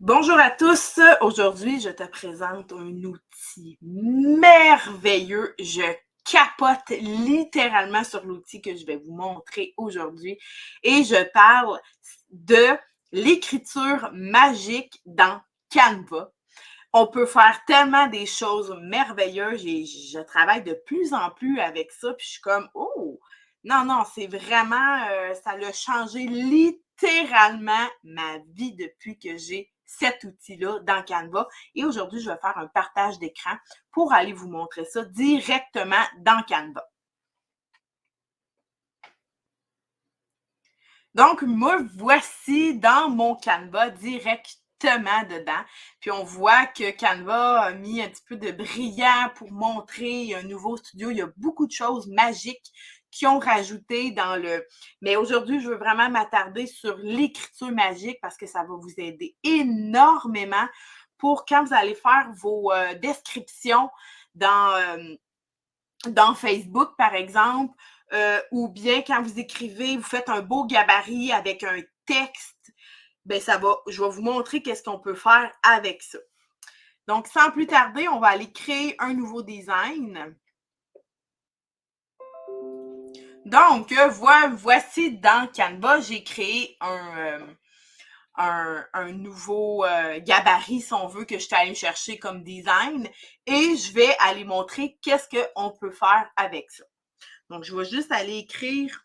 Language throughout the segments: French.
Bonjour à tous. Aujourd'hui, je te présente un outil merveilleux. Je capote littéralement sur l'outil que je vais vous montrer aujourd'hui et je parle de l'écriture magique dans Canva. On peut faire tellement des choses merveilleuses. Je travaille de plus en plus avec ça, puis je suis comme, oh, non, c'est vraiment, ça a changé littéralement ma vie depuis que j'ai cet outil-là dans Canva. Et aujourd'hui, je vais faire un partage d'écran pour aller vous montrer ça directement dans Canva. Donc, me voici dans mon Canva directement dedans. Puis on voit que Canva a mis un petit peu de brillant pour montrer un nouveau studio. Il y a beaucoup de choses magiques qui ont rajouté dans le... Mais aujourd'hui, je veux vraiment m'attarder sur l'écriture magique parce que ça va vous aider énormément pour quand vous allez faire vos descriptions dans Facebook, par exemple, ou bien quand vous écrivez, vous faites un beau gabarit avec un texte, ben je vais vous montrer qu'est-ce qu'on peut faire avec ça. Donc, sans plus tarder, on va aller créer un nouveau design. Donc, voici dans Canva, j'ai créé un nouveau gabarit, si on veut, que je suis allée chercher comme design. Et je vais aller montrer qu'est-ce qu'on peut faire avec ça. Donc, je vais juste aller écrire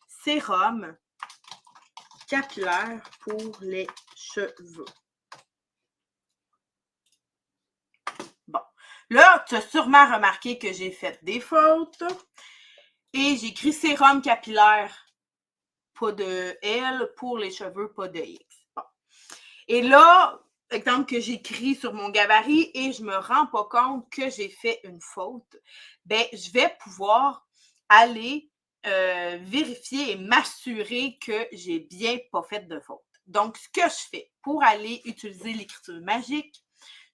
sérum capillaire pour les cheveux. Bon. Là, tu as sûrement remarqué que j'ai fait des fautes. Et j'ai écrit sérum capillaire, pas de L, pour les cheveux, pas de X. Bon. Et là, exemple que j'écris sur mon gabarit et je me rends pas compte que j'ai fait une faute, ben, je vais pouvoir aller vérifier et m'assurer que j'ai bien pas fait de faute. Donc, ce que je fais pour aller utiliser l'écriture magique,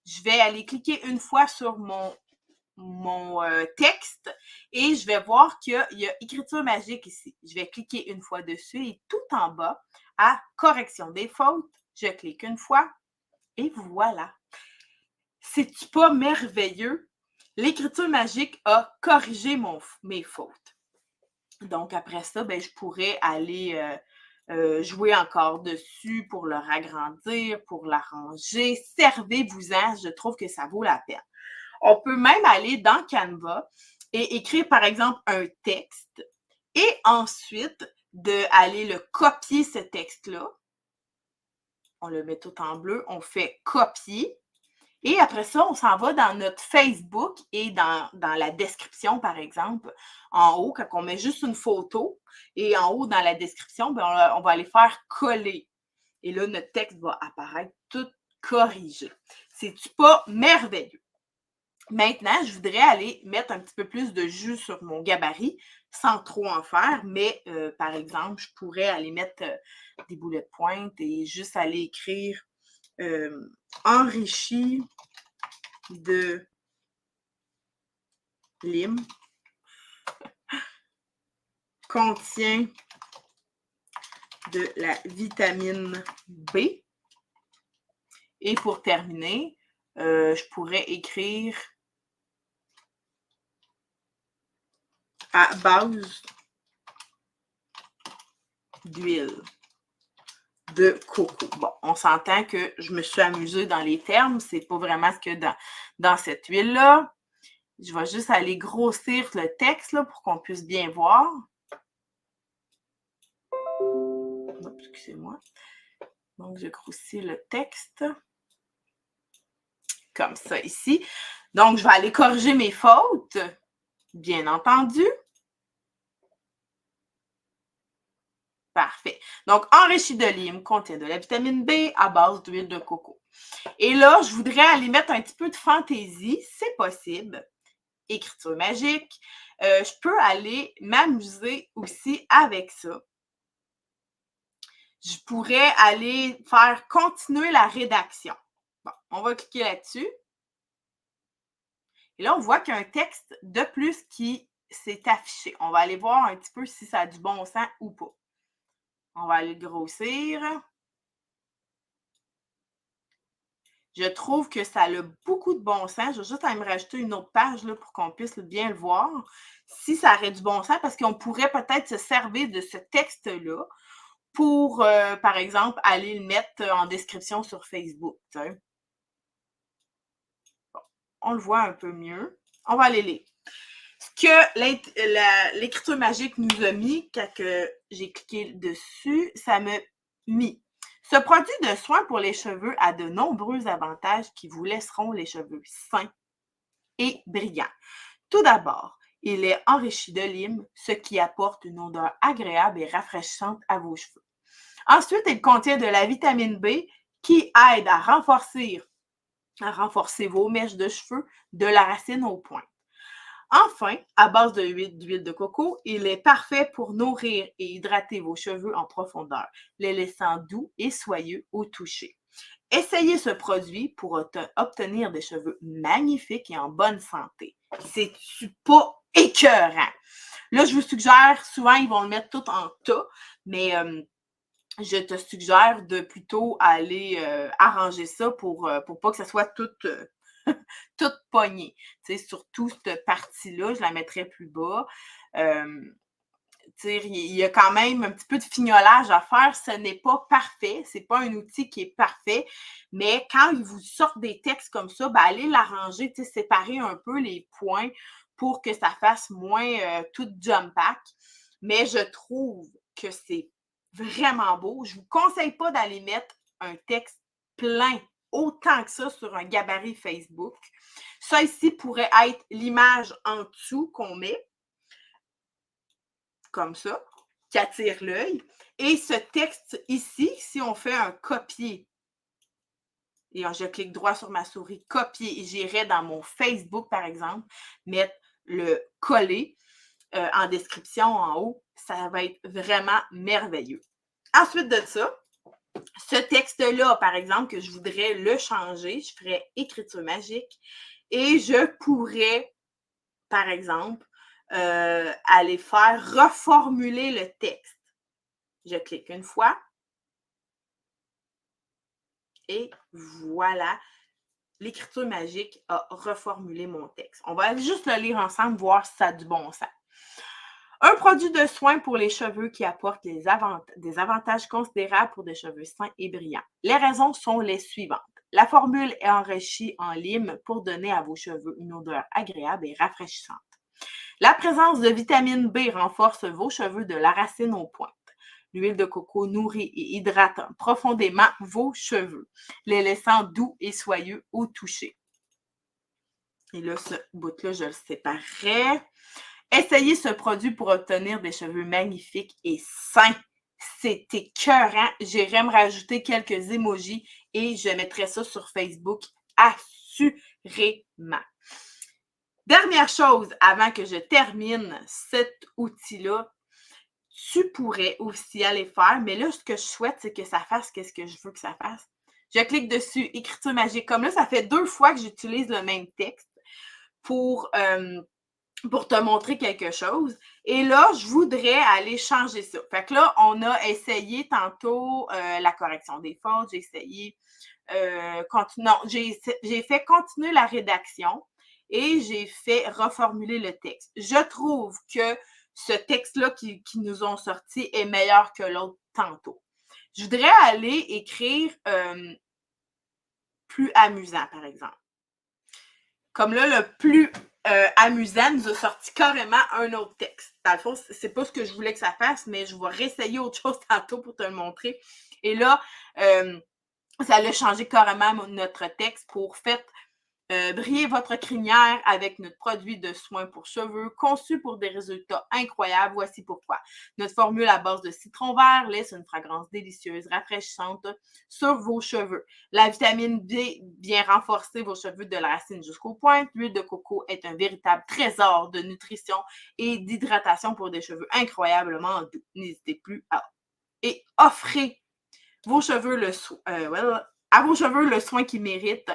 je vais aller cliquer une fois sur mon texte et je vais voir qu'il y a écriture magique ici. Je vais cliquer une fois dessus et tout en bas, à correction des fautes, je clique une fois et voilà. C'est-tu pas merveilleux? L'écriture magique a corrigé mes fautes. Donc, après ça, ben, je pourrais aller jouer encore dessus pour le ragrandir, pour l'arranger. Servez-vous-en, je trouve que ça vaut la peine. On peut même aller dans Canva et écrire, par exemple, un texte et ensuite d'aller le copier, ce texte-là. On le met tout en bleu, on fait copier. Et après ça, on s'en va dans notre Facebook et dans la description, par exemple, en haut, quand on met juste une photo, et en haut, dans la description, ben, on va aller faire coller. Et là, notre texte va apparaître tout corrigé. C'est-tu pas merveilleux? Maintenant, je voudrais aller mettre un petit peu plus de jus sur mon gabarit sans trop en faire, mais par exemple, je pourrais aller mettre des boulets de pointe et juste aller écrire enrichi de lime, contient de la vitamine B. Et pour terminer, je pourrais écrire à base d'huile de coco. Bon, on s'entend que je me suis amusée dans les termes, c'est pas vraiment ce que dans cette huile-là. Je vais juste aller grossir le texte là, pour qu'on puisse bien voir. Excusez-moi. Donc, je grossis le texte. Comme ça ici. Donc, je vais aller corriger mes fautes, bien entendu. Parfait. Donc, enrichi de lime contient de la vitamine B à base d'huile de coco. Et là, je voudrais aller mettre un petit peu de fantaisie, c'est possible. Écriture magique. Je peux aller m'amuser aussi avec ça. Je pourrais aller faire continuer la rédaction. Bon, on va cliquer là-dessus. Et là, on voit qu'il y a un texte de plus qui s'est affiché. On va aller voir un petit peu si ça a du bon sens ou pas. On va aller le grossir. Je trouve que ça a beaucoup de bon sens. Je vais juste aller me rajouter une autre page là, pour qu'on puisse bien le voir. Si ça aurait du bon sens, parce qu'on pourrait peut-être se servir de ce texte-là pour, par exemple, aller le mettre en description sur Facebook. T'sais. Bon, on le voit un peu mieux. On va aller lire. Ce que l'écriture magique nous a mis, quand j'ai cliqué dessus, ça m'a mis. Ce produit de soin pour les cheveux a de nombreux avantages qui vous laisseront les cheveux sains et brillants. Tout d'abord, il est enrichi de lime, ce qui apporte une odeur agréable et rafraîchissante à vos cheveux. Ensuite, il contient de la vitamine B qui aide à renforcer vos mèches de cheveux de la racine aux pointes. Enfin, à base d'huile de coco, il est parfait pour nourrir et hydrater vos cheveux en profondeur, les laissant doux et soyeux au toucher. Essayez ce produit pour obtenir des cheveux magnifiques et en bonne santé. C'est-tu pas écœurant? Là, je vous suggère, souvent, ils vont le mettre tout en tas, mais je te suggère de plutôt aller arranger ça pour pas que ça soit tout pognée. Tu sais, surtout cette partie-là, je la mettrais plus bas. Il y a quand même un petit peu de fignolage à faire. Ce n'est pas parfait. C'est pas un outil qui est parfait. Mais quand ils vous sortent des textes comme ça, ben, allez l'arranger, séparer un peu les points pour que ça fasse moins tout jump pack. Mais je trouve que c'est vraiment beau. Je ne vous conseille pas d'aller mettre un texte plein autant que ça sur un gabarit Facebook. Ça ici pourrait être l'image en dessous qu'on met, comme ça, qui attire l'œil. Et ce texte ici, si on fait un copier, et je clique droit sur ma souris, copier, et j'irai dans mon Facebook, par exemple, mettre le coller en description en haut, ça va être vraiment merveilleux. Ensuite de ça, ce texte-là, par exemple, que je voudrais le changer, je ferais écriture magique et je pourrais, par exemple, aller faire reformuler le texte. Je clique une fois et voilà, l'écriture magique a reformulé mon texte. On va juste le lire ensemble, voir si ça a du bon sens. Un produit de soin pour les cheveux qui apporte des avantages considérables pour des cheveux sains et brillants. Les raisons sont les suivantes. La formule est enrichie en lime pour donner à vos cheveux une odeur agréable et rafraîchissante. La présence de vitamine B renforce vos cheveux de la racine aux pointes. L'huile de coco nourrit et hydrate profondément vos cheveux, les laissant doux et soyeux au toucher. Et là, ce bout-là, je le séparerai. Essayez ce produit pour obtenir des cheveux magnifiques et sains. C'est écœurant. J'irai me rajouter quelques emojis et je mettrai ça sur Facebook assurément. Dernière chose, avant que je termine cet outil-là, tu pourrais aussi aller faire, mais là, ce que je souhaite, c'est que ça fasse ce que je veux que ça fasse. Je clique dessus, écriture magique. Comme là, ça fait 2 fois que j'utilise le même texte pour te montrer quelque chose. Et là, je voudrais aller changer ça. Fait que là, on a essayé tantôt la correction des fautes. J'ai essayé j'ai fait continuer la rédaction et j'ai fait reformuler le texte. Je trouve que ce texte-là qui nous ont sorti est meilleur que l'autre tantôt. Je voudrais aller écrire plus amusant, par exemple. Comme là, le plus amusant nous a sorti carrément un autre texte. Dans le fond, c'est pas ce que je voulais que ça fasse, mais je vais réessayer autre chose tantôt pour te le montrer. Et là, ça a changé carrément notre texte pour faites briller votre crinière avec notre produit de soins pour cheveux conçu pour des résultats incroyables. Voici pourquoi. Notre formule à base de citron vert laisse une fragrance délicieuse, rafraîchissante sur vos cheveux. La vitamine B vient renforcer vos cheveux de la racine jusqu'aux pointes. L'huile de coco est un véritable trésor de nutrition et d'hydratation pour des cheveux incroyablement doux. N'hésitez plus et offrez vos cheveux à vos cheveux le soin qu'ils méritent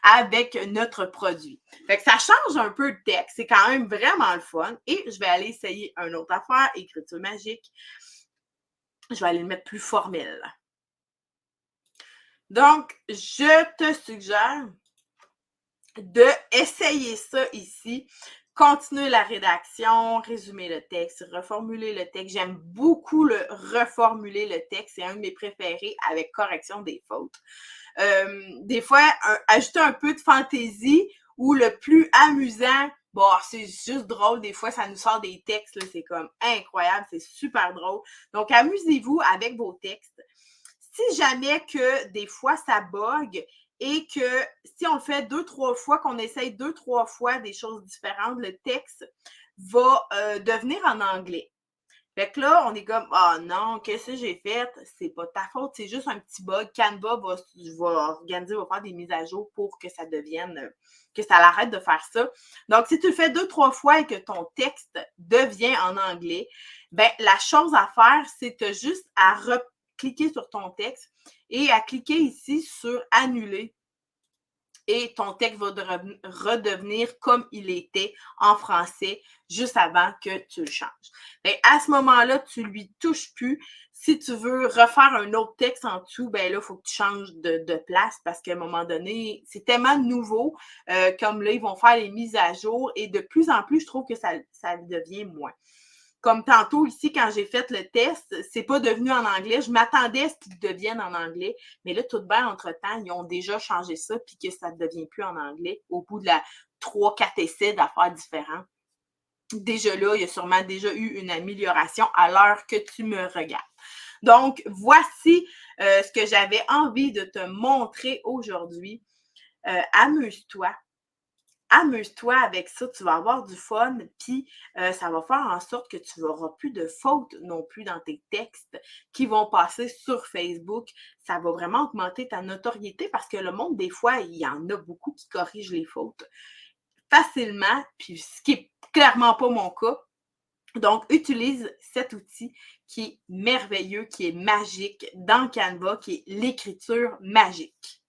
avec notre produit. Fait que ça change un peu le texte, c'est quand même vraiment le fun. Et je vais aller essayer une autre affaire, écriture magique. Je vais aller le mettre plus formel. Donc, je te suggère d'essayer ça ici. Continuer la rédaction, résumer le texte, reformuler le texte. J'aime beaucoup le reformuler le texte. C'est un de mes préférés avec correction des fautes. Des fois, ajouter un peu de fantaisie ou le plus amusant, bon, c'est juste drôle. Des fois, ça nous sort des textes, là, c'est comme incroyable, c'est super drôle. Donc, amusez-vous avec vos textes. Si jamais que des fois ça bug et que si on le fait 2-3 fois, qu'on essaye 2-3 fois des choses différentes, le texte va devenir en anglais. Fait que là, on est comme, ah non, qu'est-ce que j'ai fait? C'est pas ta faute, c'est juste un petit bug. Canva va organiser, va faire des mises à jour pour que ça devienne, que ça l'arrête de faire ça. Donc, si tu le fais 2-3 fois et que ton texte devient en anglais, ben, la chose à faire, c'est juste à cliquer sur ton texte et à cliquer ici sur annuler. Et ton texte va redevenir comme il était en français juste avant que tu le changes. Bien, à ce moment-là, tu ne lui touches plus. Si tu veux refaire un autre texte en dessous, ben là, il faut que tu changes de place parce qu'à un moment donné, c'est tellement nouveau. Comme là, ils vont faire les mises à jour et de plus en plus, je trouve que ça devient moins. Comme tantôt ici, quand j'ai fait le test, c'est pas devenu en anglais. Je m'attendais à ce qu'il devienne en anglais. Mais là, tout de bien, entre-temps, ils ont déjà changé ça puis que ça ne devient plus en anglais au bout de 3-4 essais d'affaires différents. Déjà là, il y a sûrement déjà eu une amélioration à l'heure que tu me regardes. Donc, voici ce que j'avais envie de te montrer aujourd'hui. Amuse-toi. Amuse-toi avec ça, tu vas avoir du fun, puis ça va faire en sorte que tu n'auras plus de fautes non plus dans tes textes qui vont passer sur Facebook. Ça va vraiment augmenter ta notoriété parce que le monde, des fois, il y en a beaucoup qui corrigent les fautes facilement, puis ce qui n'est clairement pas mon cas. Donc, utilise cet outil qui est merveilleux, qui est magique dans Canva, qui est l'écriture magique.